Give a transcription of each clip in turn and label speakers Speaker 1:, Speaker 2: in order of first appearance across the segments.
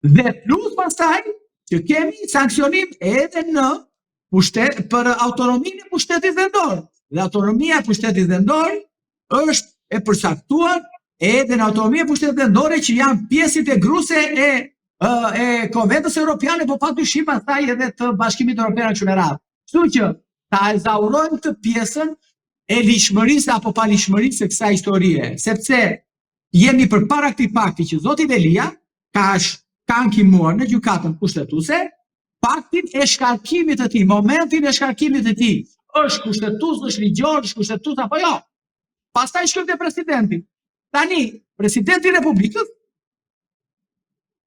Speaker 1: Dhe plus pastaj që kemi sankcionim edhe në për autonominë e pushtetit vendor. Dhe autonomia e pushtetit vendor është e përcaktuar edhe në autonomia e pushtetit vendore që janë pjesë integruese e Konventës Europiane, po padyshim pastaj edhe të Bashkimit Evropian kështu me radhë. Kështu që ta ezaurojmë të pjesën e lishmërisë apo palishmërisë së kësaj historie, sepse jemi përpara këtij fakti që zoti Velia ka ankimuar në gjykatën kushtetuese faktin e shkarkimit të tij, momentin e shkarkimit të tij. Është kushtetues, është ligjor, është kushtetues apo jo? Pastaj shkojmë te presidenti. Tani, presidenti i Republikës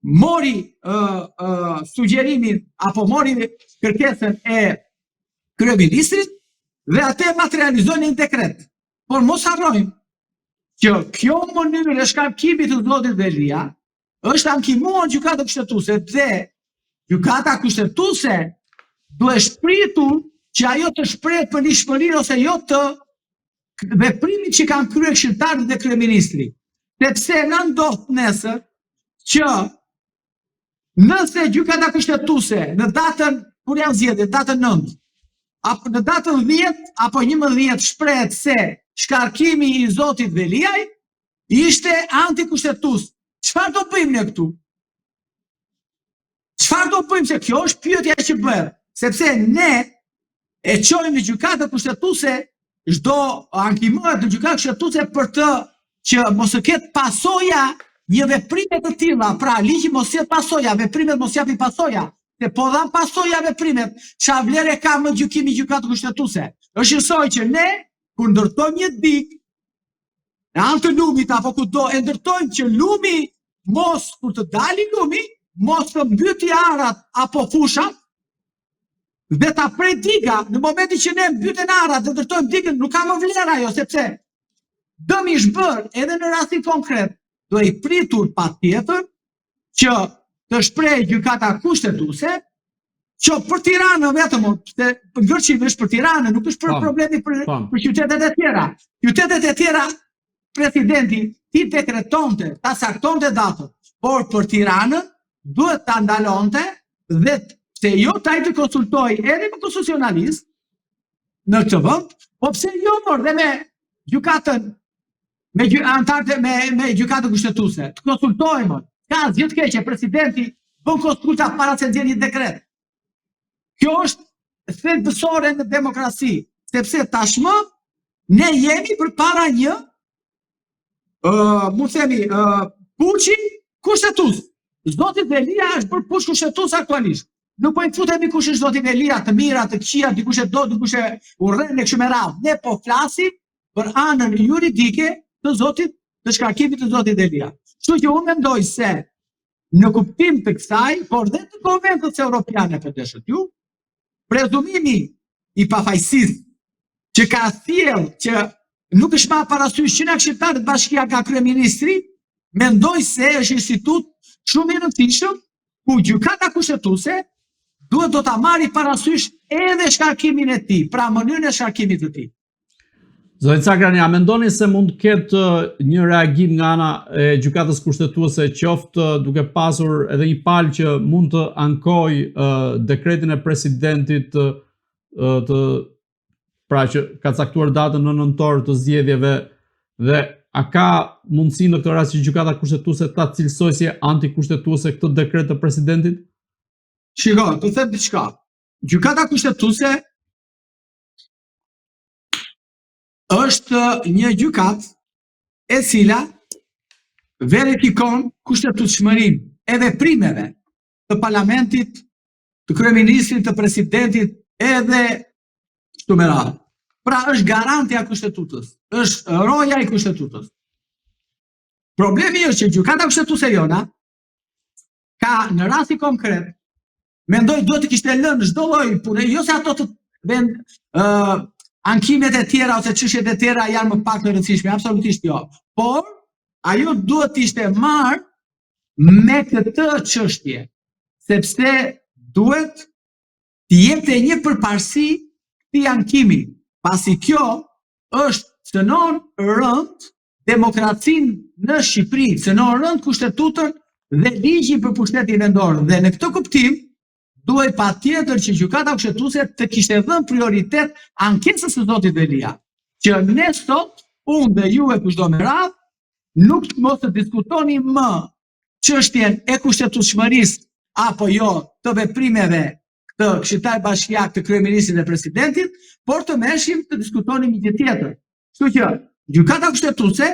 Speaker 1: mori sugjerimin apo mori kërkesën e kryeministrit dhe atë materializoi në dekret. Por mos harrojmë që kjo mënyrë e shkarkimit të zotit Velia është ankimuar në gjykatën kushtetuese dhe gjykata kushtetuese duhet shpritur që ajo të shprehet për lishmërinë ose jo të veprimit që kanë kryer këshilltarët dhe kryeministri. Sepse na ndodh nesër që nëse gjykata kushtetuese në datën kur janë zgjedhjet, datën 9, apo në datën 10 apo 11 shprehet se shkarkimi i zotit Veliaj ishte antikushtetues. Çfarë do bëjmë ne këtu? Çfarë do bëjmë, se kjo është pyetja që bëhet, sepse ne e çojmë në gjykatën kushtetuese çdo ankimohet në gjykatën kushtetuese për të që mos të ketë pasoja një veprime të tilla, pra ligji mos jetë pasoja, veprimet mos japin pasoja, se po dhan pasoja veprimet, çfarë vlerë ka më gjykimi i gjykatës kushtetuese? Është njësoj që ne kur ndërtojmë një dig në anë të lumit apo kudo e ndërtojmë që lumi mos, kur të dali lumi, mos të mbyti arat apo fushat dhe ta prej diga. Në momentin që ne mbyten arat dhe ndërtojmë digën, nuk ka më vlerë ajo, sepse dëmi është bërë edhe në rastin konkret. Do i pritur patjetër që të shprehë gjykata kushtetuese që për Tiranën vetëm, se ngërçimi është për Tiranën, nuk është për problemi për qytetet e tjera. Qytetet e tjera presidenti ti dekretonte, ta saktonte datën, por për Tiranën duhet ta ndalonte dhe se jo ta i të konsultoj edhe me konstitucionalist në këtë vend, po pse jo por dhe me gjykatën me gjykatën kushtetuese, të konsultojmë. Ka asgjë të keqe, presidenti bën konsulta para se nxjerrë një dekret. Kjo është thelbësore në demokraci, sepse tashmë ne jemi përpara një puçi kushtetues. Zoti Velia është bërë puç kushtetues aktualisht. Nuk po i futemi kush është zoti Velia, të mira, të këqija, dikush e do, dikush e urren në kështu me radhë. Ne po flasim për anën juridike të zotit, të shkarkimit të zotit Velia. Kështu që unë mendoj se në kuptim të kësaj, por dhe të Konventës Europiane për deshët ju, prezumimi i pafajësisë që ka thellë që nuk është marrë parasysh që na këshilltarët bashkia ka kryeministri, mendoj se është institut shumë i rëndësishëm ku gjykata kushtetuese duhet do ta marrë parasysh edhe shkarkimin e tij, pra mënyrën e shkarkimit të tij.
Speaker 2: Zoti Cakrani, a mendoni se mund të ketë një reagim nga ana e gjykatës kushtetuese, qoftë duke pasur edhe një palë që mund të ankojë dekretin e presidentit pra që ka caktuar datën në nëntor të zgjedhjeve, dhe a ka mundësi në këtë rast që gjykata kushtetuese ta cilësojë si antikushtetuese këtë dekret të presidentit?
Speaker 1: Shiko, të them diçka. Gjykata kushtetuese është një gjykatë e cila verifikon kushtetueshmërinë e veprimeve të parlamentit, të kryeministrit, të presidentit edhe kështu me radhë. Pra është garantja e kushtetutës, është roja i kushtetutës. Problemi është që gjykata kushtetuese jona ka në rasti konkret, mendoj duhet të kishte lënë çdo lloj pune, jo se ato të ankimet e tjera ose çështjet e tjera janë më pak të rëndësishme, absolutisht jo. Por ajo duhet të ishte marrë me këtë çështje, sepse duhet të jepte një përparësi këtij ankimi, pasi kjo cënon rënd demokracinë në Shqipëri, cënon rënd kushtetutën dhe ligji për pushtetin vendor. Dhe në këtë kuptim, duhet patjetër që gjykata kushtetuese të kishte dhënë prioritet ankesës së zotit Velia, që ne sot, unë dhe ju e kushdo me radhë, nuk mos të diskutoni më çështjen e kushtetueshmërisë apo jo të veprimeve të këshilltar bashkiak të kryeministrit dhe presidentit, por të merreshim të diskutonim një gjë tjetër. Kështu që gjykata kushtetuese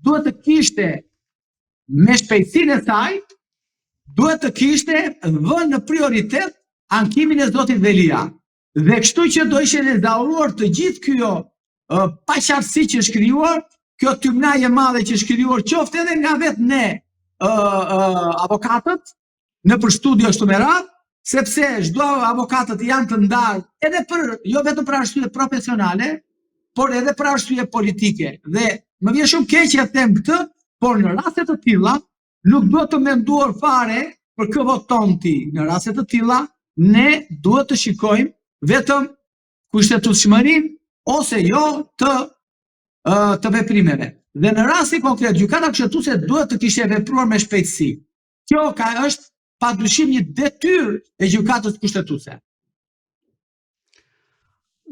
Speaker 1: duhet të kishte me shpejtësinë e saj, duhet të kishte vënë në prioritet ankimin e zotit Velia. Dhe kështu që do ishe ezauruar të gjithë kjo paqartësi që është krijuar, kjo tymnaje e madhe që është krijuar qoftë edhe nga vetë ne avokatët në për studio ashtu me radhë, sepse çdo avokatët janë të ndarë edhe jo vetëm për arsye profesionale, por edhe për arsye politike. Dhe më vjen shumë keq që them këtë, por në raste të tilla nuk duhet të menduar fare për kë voton ti. Në raste të tilla ne duhet të shikojmë vetëm kushtetueshmërinë ose jo të veprimeve. Dhe në rasti konkret, gjykata kushtetuese duhet të kishte vepruar me shpejtësi. Kjo është padyshim një detyrë e gjykatës kushtetuese.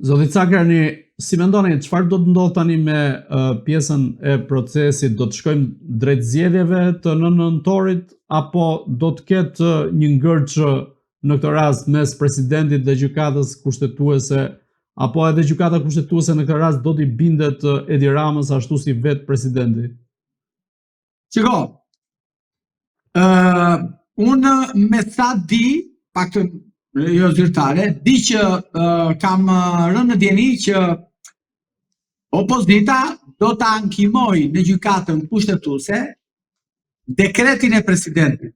Speaker 2: Zoti Cakrani, si mendoni, çfarë do të ndodh tani me pjesën e procesit? Do të shkojmë drejt zgjedhjeve të 9 nëntorit apo do të ketë një ngërç në këtë rast mes presidentit dhe gjykatës kushtetuese, apo edhe gjykata kushtetuese në këtë rast do t'i bindet Edi Ramës ashtu si vetë presidenti?
Speaker 1: Shiko, unë me sa di, pak të jo zyrtare, di që kam rënë në dieni që opozita do të ankimoj në gjykatën kushtetuese dekretin e presidentit.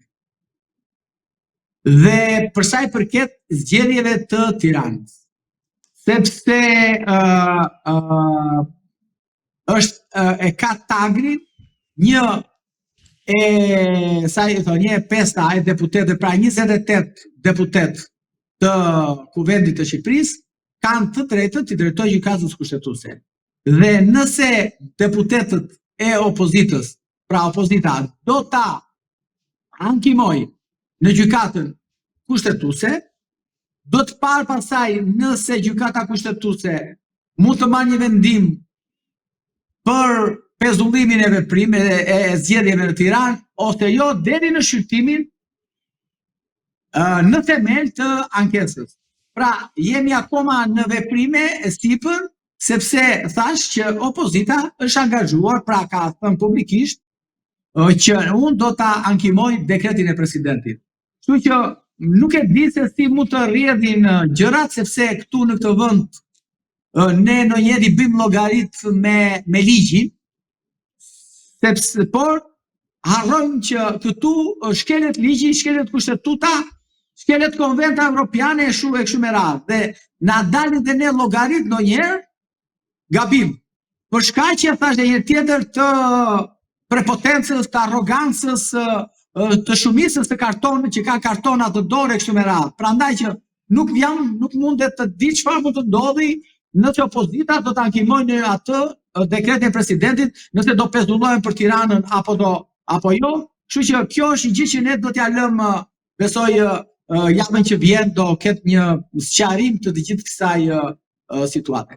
Speaker 1: Dhe për sa i përket zgjedhjeve të Tiranës, sepse ka Tagri një pesta e deputetëve, pra 28 deputet të Kuvendit të Shqipërisë kanë të drejtën të drejtojnë gjykatës kushtetuese. Dhe nëse deputetët e opozitës, pra opozita, do ta ankimoj në gjykatën kushtetuese, do të parë pasaj nëse gjykata kushtetuese mund të marrë një vendim për pezullimin e veprimeve e zgjedhjeve në Tiranë ose jo deri në shqyrtimin në themel të ankesës. Pra, jemi akoma në veprime e sipër, sepse thash që opozita është angazhuar, pra ka thënë publikisht që unë do ta ankimoj dekretin e presidentit. Kështu që nuk e di se si mund të rrjedhin gjërat, sepse këtu në këtë vend ne ndonjëherë bëjmë llogarit me ligjin, sepse por harrojmë që këtu shkelet ligji, shkelet kushtetuta, shkelet konventa evropiane e kështu me radhë. Dhe na dalin dhe ne llogarit ndonjëherë gabim. Për shkak që thash edhe një tjetër të prepotencës, të arrogancës, të shumicës të kartonit që ka kartona të dorë kështu me radhë. Prandaj që nuk mundet të di çfarë mund të ndodhi nëse opozita do të ankimojnë në atë dekretin e presidentit, nëse do pezullohen për Tiranën apo jo. Kështu që kjo është një gjë që ne do t'ja lëmë, besoj javën që vjen do ketë një sqarim të gjithë kësaj situate.